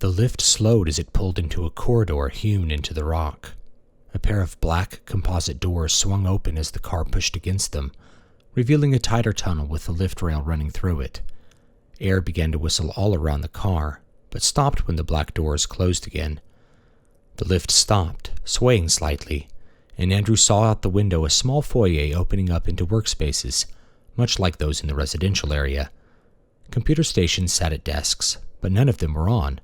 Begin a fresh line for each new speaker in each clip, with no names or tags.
The lift slowed as it pulled into a corridor hewn into the rock. A pair of black composite doors swung open as the car pushed against them, revealing a tighter tunnel with the lift rail running through it. Air began to whistle all around the car, but stopped when the black doors closed again. The lift stopped, swaying slightly, and Andrew saw out the window a small foyer opening up into workspaces, much like those in the residential area. Computer stations sat at desks, but none of them were on.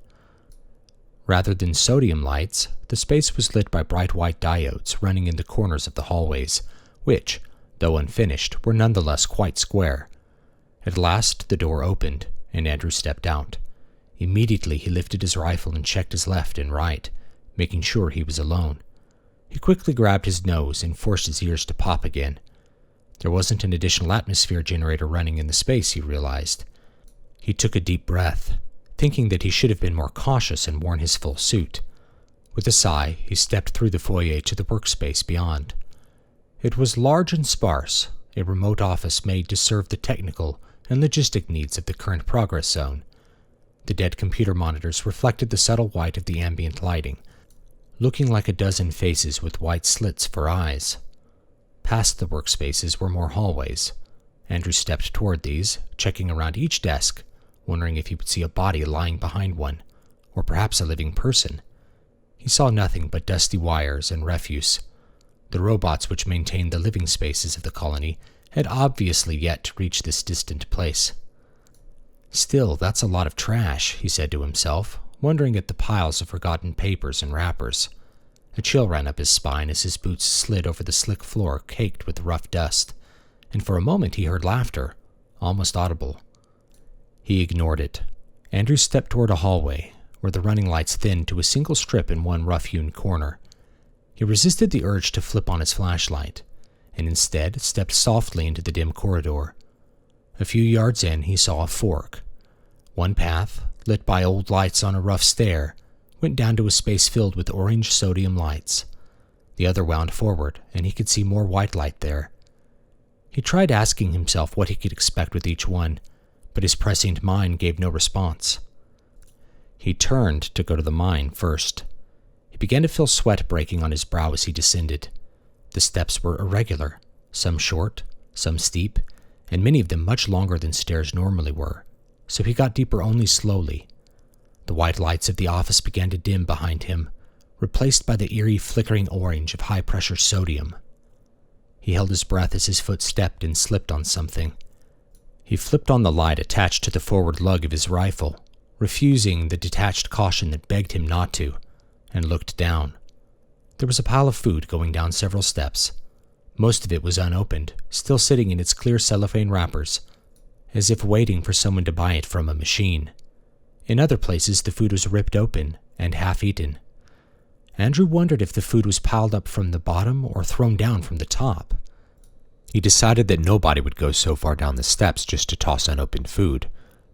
Rather than sodium lights, the space was lit by bright white diodes running in the corners of the hallways, which, though unfinished, were nonetheless quite square. At last the door opened, and Andrew stepped out. Immediately he lifted his rifle and checked his left and right, making sure he was alone. He quickly grabbed his nose and forced his ears to pop again. There wasn't an additional atmosphere generator running in the space, he realized. He took a deep breath, thinking that he should have been more cautious and worn his full suit. With a sigh, he stepped through the foyer to the workspace beyond. It was large and sparse, a remote office made to serve the technical and logistic needs of the current progress zone. The dead computer monitors reflected the subtle white of the ambient lighting, looking like a dozen faces with white slits for eyes. Past the workspaces were more hallways. Andrew stepped toward these, checking around each desk, wondering if he would see a body lying behind one, or perhaps a living person. He saw nothing but dusty wires and refuse. The robots which maintained the living spaces of the colony had obviously yet to reach this distant place. Still, that's a lot of trash, he said to himself, wondering at the piles of forgotten papers and wrappers. A chill ran up his spine as his boots slid over the slick floor caked with rough dust, and for a moment he heard laughter, almost audible. He ignored it. Andrew stepped toward a hallway, where the running lights thinned to a single strip in one rough-hewn corner. He resisted the urge to flip on his flashlight, and instead stepped softly into the dim corridor. A few yards in, he saw a fork. One path, lit by old lights on a rough stair, went down to a space filled with orange sodium lights. The other wound forward, and he could see more white light there. He tried asking himself what he could expect with each one, but his prescient mind gave no response. He turned to go to the mine first. He began to feel sweat breaking on his brow as he descended. The steps were irregular, some short, some steep, and many of them much longer than stairs normally were, so he got deeper only slowly. The white lights of the office began to dim behind him, replaced by the eerie flickering orange of high-pressure sodium. He held his breath as his foot stepped and slipped on something. He flipped on the light attached to the forward lug of his rifle, refusing the detached caution that begged him not to, and looked down. There was a pile of food going down several steps. Most of it was unopened, still sitting in its clear cellophane wrappers, as if waiting for someone to buy it from a machine. In other places, the food was ripped open and half-eaten. Andrew wondered if the food was piled up from the bottom or thrown down from the top. He decided that nobody would go so far down the steps just to toss unopened food,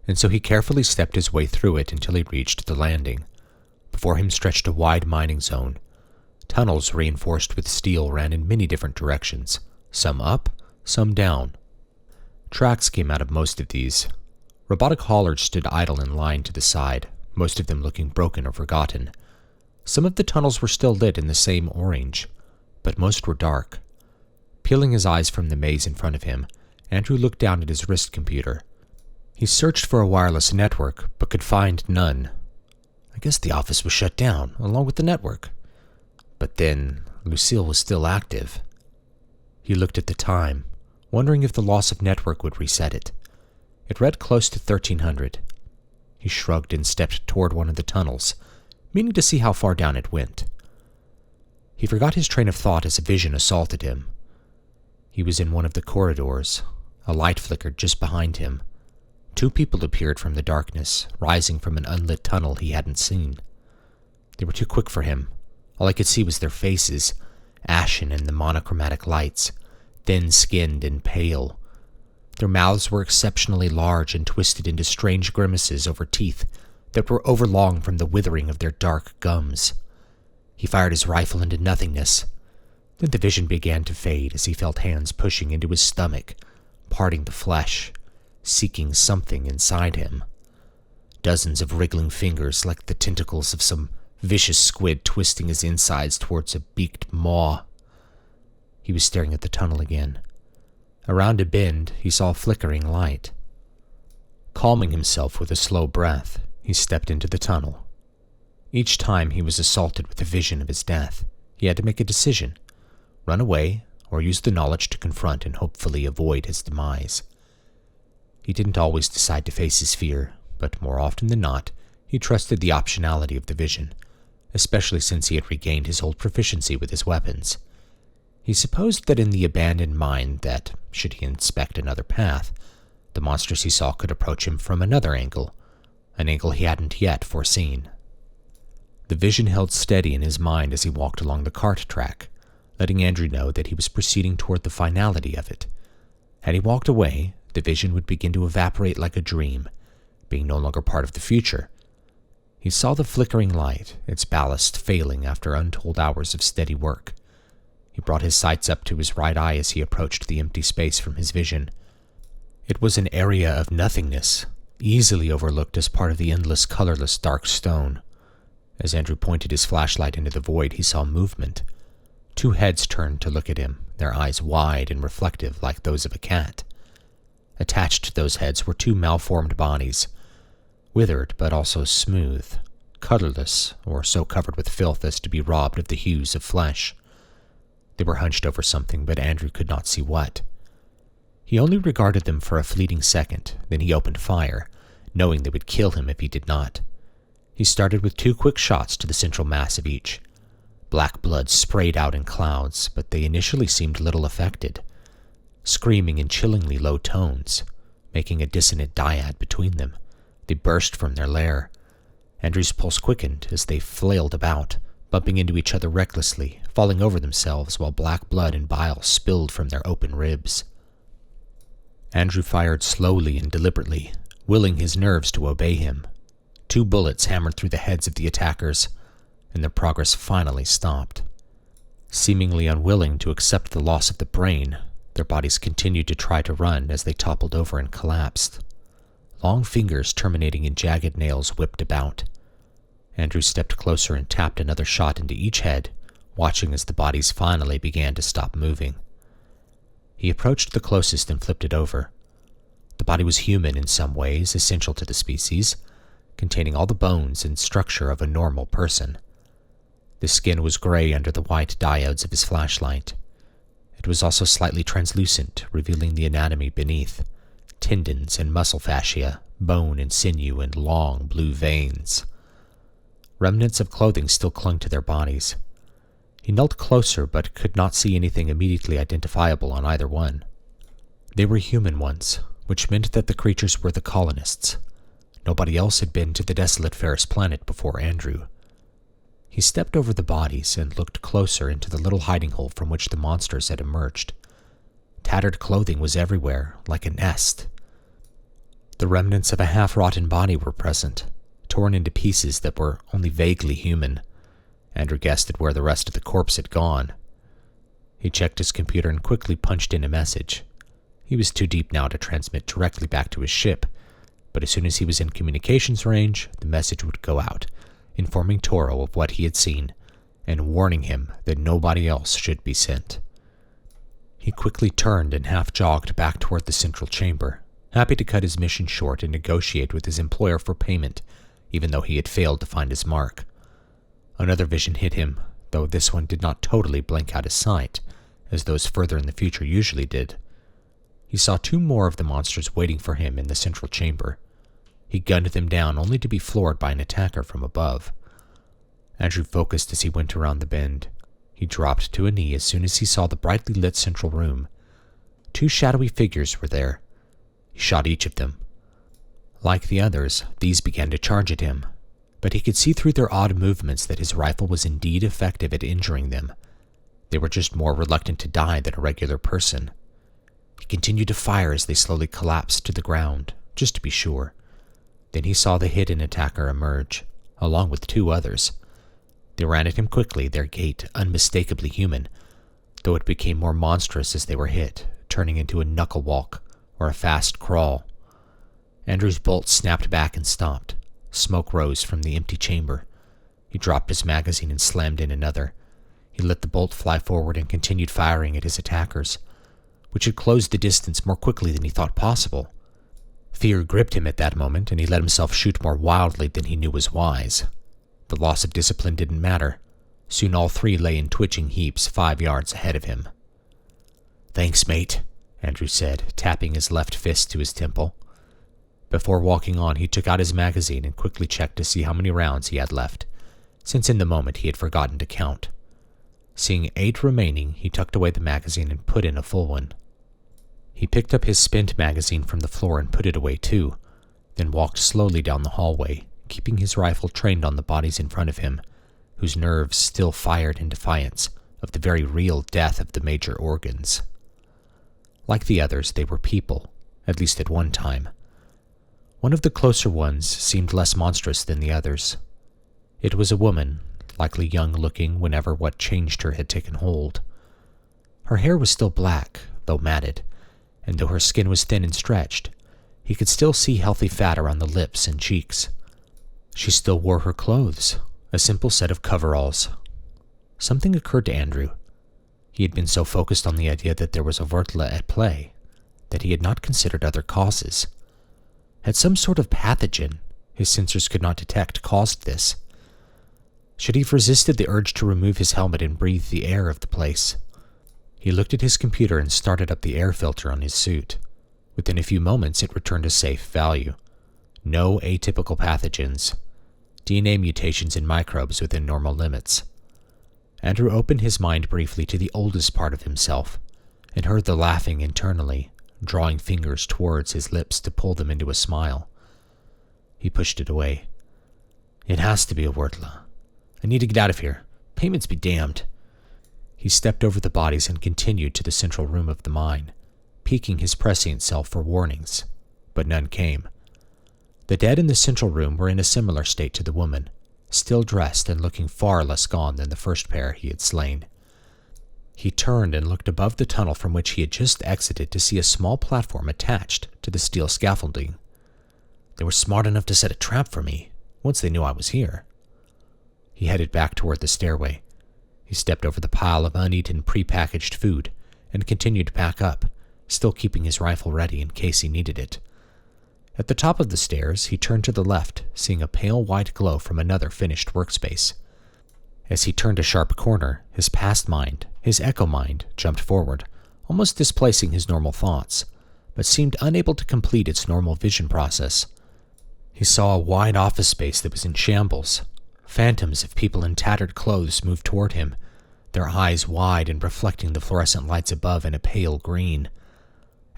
and so he carefully stepped his way through it until he reached the landing. Before him stretched a wide mining zone. Tunnels reinforced with steel ran in many different directions, some up, some down. Tracks came out of most of these. Robotic haulers stood idle in line to the side, most of them looking broken or forgotten. Some of the tunnels were still lit in the same orange, but most were dark. Peeling his eyes from the maze in front of him, Andrew looked down at his wrist computer. He searched for a wireless network, but could find none. I guess the office was shut down, along with the network. But then, Lucille was still active. He looked at the time, wondering if the loss of network would reset it. It read close to 1300. He shrugged and stepped toward one of the tunnels, meaning to see how far down it went. He forgot his train of thought as a vision assaulted him. He was in one of the corridors. A light flickered just behind him. Two people appeared from the darkness, rising from an unlit tunnel he hadn't seen. They were too quick for him. All I could see was their faces, ashen in the monochromatic lights, thin-skinned and pale. Their mouths were exceptionally large and twisted into strange grimaces over teeth that were overlong from the withering of their dark gums. He fired his rifle into nothingness. Then the vision began to fade as he felt hands pushing into his stomach, parting the flesh, seeking something inside him. dozens of wriggling fingers like the tentacles of some vicious squid twisting his insides towards a beaked maw. He was staring at the tunnel again. Around a bend, he saw a flickering light. Calming himself with a slow breath, he stepped into the tunnel. Each time he was assaulted with a vision of his death, he had to make a decision: run away or use the knowledge to confront and hopefully avoid his demise. He didn't always decide to face his fear, but more often than not, he trusted the optionality of the vision, especially since he had regained his old proficiency with his weapons. He supposed that in the abandoned mine that, should he inspect another path, the monsters he saw could approach him from another angle, an angle he hadn't yet foreseen. The vision held steady in his mind as he walked along the cart track, letting Andrew know that he was proceeding toward the finality of it. Had he walked away, the vision would begin to evaporate like a dream, being no longer part of the future. He saw the flickering light, its ballast failing after untold hours of steady work. He brought his sights up to his right eye as he approached the empty space from his vision. It was an area of nothingness, easily overlooked as part of the endless, colorless dark stone. As Andrew pointed his flashlight into the void, he saw movement. 2 heads turned to look at him, their eyes wide and reflective like those of a cat. Attached to those heads were 2 malformed bodies, withered but also smooth, colorless, or so covered with filth as to be robbed of the hues of flesh. They were hunched over something, but Andrew could not see what. He only regarded them for a fleeting second, then he opened fire, knowing they would kill him if he did not. He started with 2 quick shots to the central mass of each. Black blood sprayed out in clouds, but they initially seemed little affected, screaming in chillingly low tones, making a dissonant dyad between them. They burst from their lair. Andrew's pulse quickened as they flailed about, bumping into each other recklessly, falling over themselves while black blood and bile spilled from their open ribs. Andrew fired slowly and deliberately, willing his nerves to obey him. 2 bullets hammered through the heads of the attackers, and their progress finally stopped. Seemingly unwilling to accept the loss of the brain, their bodies continued to try to run as they toppled over and collapsed. Long fingers terminating in jagged nails whipped about. Andrew stepped closer and tapped another shot into each head, watching as the bodies finally began to stop moving. He approached the closest and flipped it over. The body was human in some ways, essential to the species, containing all the bones and structure of a normal person. The skin was gray under the white diodes of his flashlight. It was also slightly translucent, revealing the anatomy beneath: tendons and muscle fascia, bone and sinew, and long blue veins. Remnants of clothing still clung to their bodies. He knelt closer but could not see anything immediately identifiable on either one. They were human ones, which meant that the creatures were the colonists. Nobody else had been to the desolate Ferris planet before Andrew. He stepped over the bodies and looked closer into the little hiding hole from which the monsters had emerged. Tattered clothing was everywhere, like a nest. The remnants of a half-rotten body were present, torn into pieces that were only vaguely human. Andrew guessed at where the rest of the corpse had gone. He checked his computer and quickly punched in a message. He was too deep now to transmit directly back to his ship, but as soon as he was in communications range, the message would go out, informing Toro of what he had seen, and warning him that nobody else should be sent. He quickly turned and half-jogged back toward the central chamber, happy to cut his mission short and negotiate with his employer for payment, even though he had failed to find his mark. Another vision hit him, though this one did not totally blank out his sight, as those further in the future usually did. He saw 2 more of the monsters waiting for him in the central chamber. He gunned them down only to be floored by an attacker from above. Andrew focused as he went around the bend. He dropped to a knee as soon as he saw the brightly lit central room. 2 shadowy figures were there. He shot each of them. Like the others, these began to charge at him, but he could see through their odd movements that his rifle was indeed effective at injuring them. They were just more reluctant to die than a regular person. He continued to fire as they slowly collapsed to the ground, just to be sure. Then he saw the hidden attacker emerge, along with 2 others. They ran at him quickly, their gait unmistakably human, though it became more monstrous as they were hit, turning into a knuckle walk or a fast crawl. Andrew's bolt snapped back and stopped. Smoke rose from the empty chamber. He dropped his magazine and slammed in another. He let the bolt fly forward and continued firing at his attackers, which had closed the distance more quickly than he thought possible. Fear gripped him at that moment, and he let himself shoot more wildly than he knew was wise. The loss of discipline didn't matter. Soon all three lay in twitching heaps 5 yards ahead of him. "Thanks, mate," Andrew said, tapping his left fist to his temple. Before walking on, he took out his magazine and quickly checked to see how many rounds he had left, since in the moment he had forgotten to count. Seeing 8 remaining, he tucked away the magazine and put in a full one. He picked up his spent magazine from the floor and put it away too, then walked slowly down the hallway, keeping his rifle trained on the bodies in front of him, whose nerves still fired in defiance of the very real death of the major organs. Like the others, they were people, at least at one time. One of the closer ones seemed less monstrous than the others. It was a woman, likely young-looking whenever what changed her had taken hold. Her hair was still black, though matted, and though her skin was thin and stretched, he could still see healthy fat around the lips and cheeks. She still wore her clothes, a simple set of coveralls. Something occurred to Andrew. He had been so focused on the idea that there was a Vurtla at play that he had not considered other causes. Had some sort of pathogen his sensors could not detect caused this? Should he have resisted the urge to remove his helmet and breathe the air of the place? He looked at his computer and started up the air filter on his suit. Within a few moments, it returned a safe value. No atypical pathogens. DNA mutations in microbes within normal limits. Andrew opened his mind briefly to the oldest part of himself and heard the laughing internally, drawing fingers towards his lips to pull them into a smile. He pushed it away. "It has to be a Vurtla. I need to get out of here. Payments be damned." He stepped over the bodies and continued to the central room of the mine, peeking his prescient self for warnings, but none came. The dead in the central room were in a similar state to the woman, still dressed and looking far less gone than the first pair he had slain. He turned and looked above the tunnel from which he had just exited to see a small platform attached to the steel scaffolding. They were smart enough to set a trap for me once they knew I was here. He headed back toward the stairway. He stepped over the pile of uneaten prepackaged food and continued to pack up, still keeping his rifle ready in case he needed it. At the top of the stairs, he turned to the left, seeing a pale white glow from another finished workspace. As he turned a sharp corner, his past mind, his echo mind, jumped forward, almost displacing his normal thoughts, but seemed unable to complete its normal vision process. He saw a wide office space that was in shambles. Phantoms of people in tattered clothes moved toward him, their eyes wide and reflecting the fluorescent lights above in a pale green.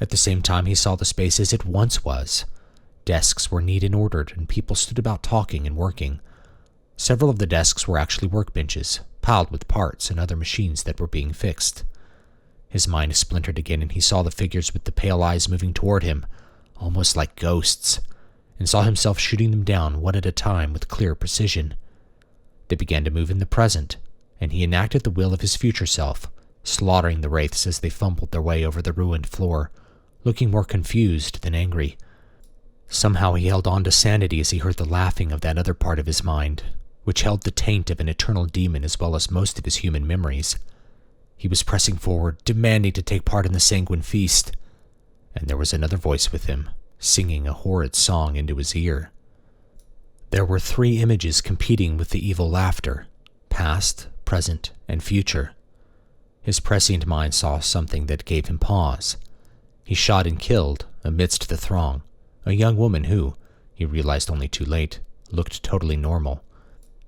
At the same time, he saw the space as it once was. Desks were neat and ordered, and people stood about talking and working. Several of the desks were actually workbenches, piled with parts and other machines that were being fixed. His mind splintered again, and he saw the figures with the pale eyes moving toward him, almost like ghosts, and saw himself shooting them down one at a time with clear precision. They began to move in the present, and he enacted the will of his future self, slaughtering the wraiths as they fumbled their way over the ruined floor, looking more confused than angry. Somehow he held on to sanity as he heard the laughing of that other part of his mind, which held the taint of an eternal demon as well as most of his human memories. He was pressing forward, demanding to take part in the sanguine feast, and there was another voice with him, singing a horrid song into his ear. There were 3 images competing with the evil laughter, past, present, and future. His prescient mind saw something that gave him pause. He shot and killed, amidst the throng, a young woman who, he realized only too late, looked totally normal.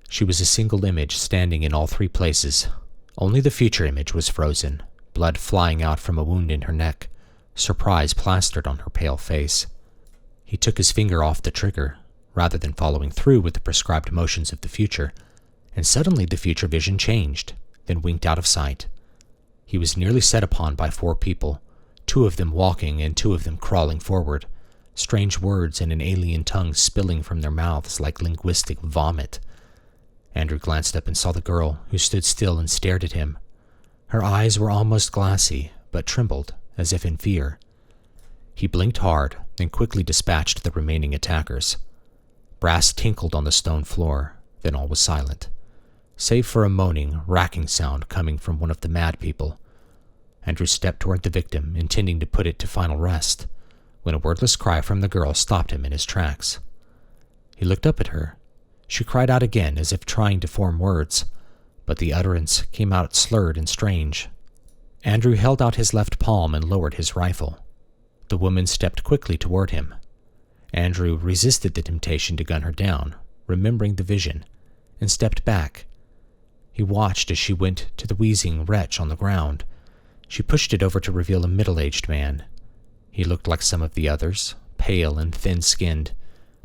She was a single image standing in all 3 places. Only the future image was frozen, blood flying out from a wound in her neck, surprise plastered on her pale face. He took his finger off the trigger, rather than following through with the prescribed motions of the future, and suddenly the future vision changed, then winked out of sight. He was nearly set upon by 4 people, 2 of them walking and 2 of them crawling forward, strange words in an alien tongue spilling from their mouths like linguistic vomit. Andrew glanced up and saw the girl, who stood still and stared at him. Her eyes were almost glassy, but trembled, as if in fear. He blinked hard, and quickly dispatched the remaining attackers. Brass tinkled on the stone floor, then all was silent, save for a moaning, racking sound coming from one of the mad people. Andrew stepped toward the victim, intending to put it to final rest, when a wordless cry from the girl stopped him in his tracks. He looked up at her. She cried out again, as if trying to form words, but the utterance came out slurred and strange. Andrew held out his left palm and lowered his rifle. The woman stepped quickly toward him. Andrew resisted the temptation to gun her down, remembering the vision, and stepped back. He watched as she went to the wheezing wretch on the ground. She pushed it over to reveal a middle-aged man. He looked like some of the others, pale and thin-skinned,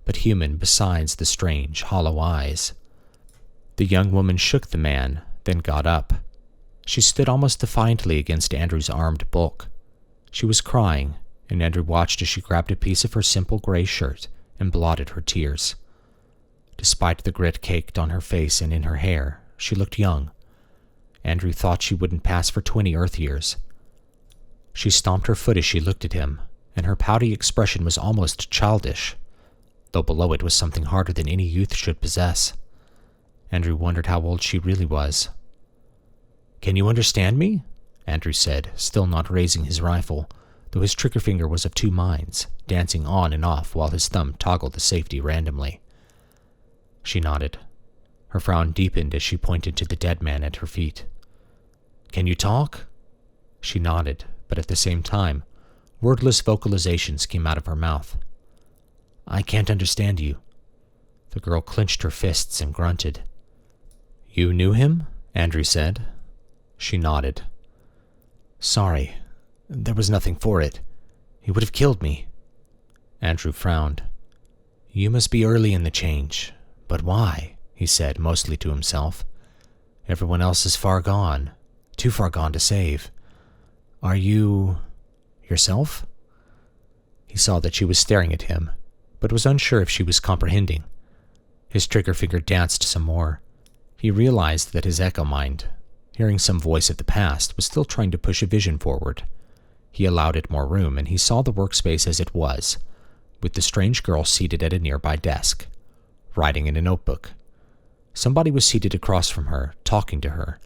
but human besides the strange, hollow eyes. The young woman shook the man, then got up. She stood almost defiantly against Andrew's armed bulk. She was crying, and Andrew watched as she grabbed a piece of her simple gray shirt and blotted her tears. Despite the grit caked on her face and in her hair, she looked young. Andrew thought she wouldn't pass for 20 Earth years. She stomped her foot as she looked at him, and her pouty expression was almost childish, though below it was something harder than any youth should possess. Andrew wondered how old she really was. "Can you understand me?" Andrew said, still not raising his rifle, though his trigger finger was of two minds, dancing on and off while his thumb toggled the safety randomly. She nodded. Her frown deepened as she pointed to the dead man at her feet. "Can you talk?" She nodded, but at the same time, wordless vocalizations came out of her mouth. "I can't understand you." The girl clenched her fists and grunted. "You knew him?" Andrew said. She nodded. "Sorry. There was nothing for it. He would have killed me." Andrew frowned. "You must be early in the change. But why?" he said, mostly to himself. "Everyone else is far gone. Too far gone to save. Are you... yourself?" He saw that she was staring at him, but was unsure if she was comprehending. His trigger finger danced some more. He realized that his echo mind, hearing some voice of the past, was still trying to push a vision forward. He allowed it more room, and he saw the workspace as it was, with the strange girl seated at a nearby desk, writing in a notebook. Somebody was seated across from her, talking to her,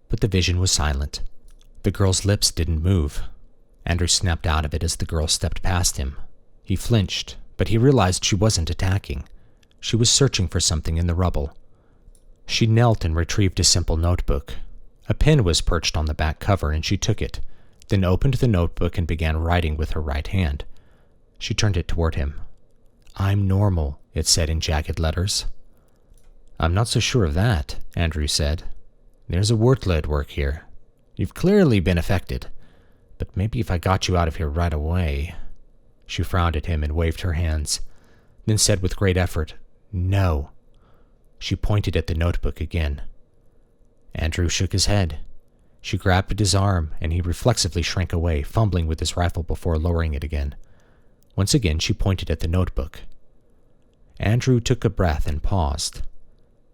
but the vision was silent. The girl's lips didn't move. Andrew snapped out of it as the girl stepped past him. He flinched, but he realized she wasn't attacking. She was searching for something in the rubble. She knelt and retrieved a simple notebook. A pen was perched on the back cover, and she took it, then opened the notebook and began writing with her right hand. She turned it toward him. "I'm normal," it said in jagged letters. "I'm not so sure of that," Andrew said. "There's a wordlet at work here. You've clearly been affected, but maybe if I got you out of here right away." She frowned at him and waved her hands, then said with great effort, "No." She pointed at the notebook again. Andrew shook his head. She grabbed at his arm, and he reflexively shrank away, fumbling with his rifle before lowering it again. Once again, she pointed at the notebook. Andrew took a breath and paused.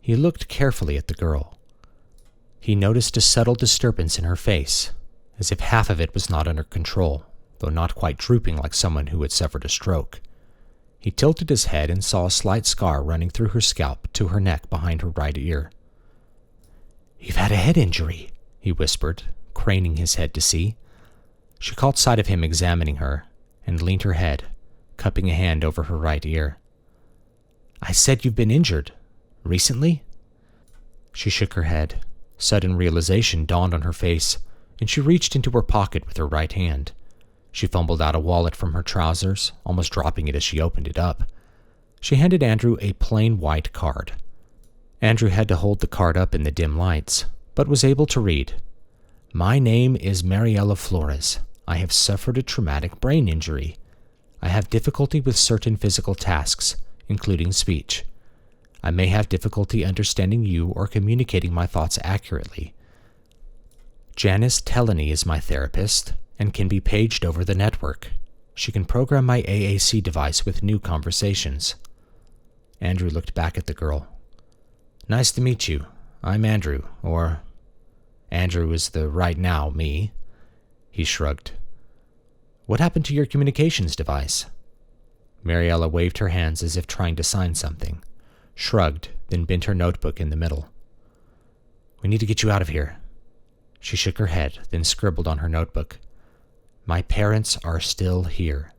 He looked carefully at the girl. He noticed a subtle disturbance in her face, as if half of it was not under control, though not quite drooping like someone who had suffered a stroke. He tilted his head and saw a slight scar running through her scalp to her neck behind her right ear. "You've had a head injury," he whispered, craning his head to see. She caught sight of him examining her, and leaned her head, cupping a hand over her right ear. "I said you've been injured. Recently?" She shook her head. Sudden realization dawned on her face, and she reached into her pocket with her right hand. She fumbled out a wallet from her trousers, almost dropping it as she opened it up. She handed Andrew a plain white card. Andrew had to hold the card up in the dim lights, but was able to read. "My name is Mariella Flores. I have suffered a traumatic brain injury. I have difficulty with certain physical tasks, including speech. I may have difficulty understanding you or communicating my thoughts accurately. Janice Tellany is my therapist and can be paged over the network. She can program my AAC device with new conversations." Andrew looked back at the girl. "Nice to meet you. I'm Andrew, or Andrew is the right now me." He shrugged. "What happened to your communications device?" Mariella waved her hands as if trying to sign something, shrugged, then bent her notebook in the middle. We need to get you out of here. She shook her head, then scribbled on her notebook. My parents are still here.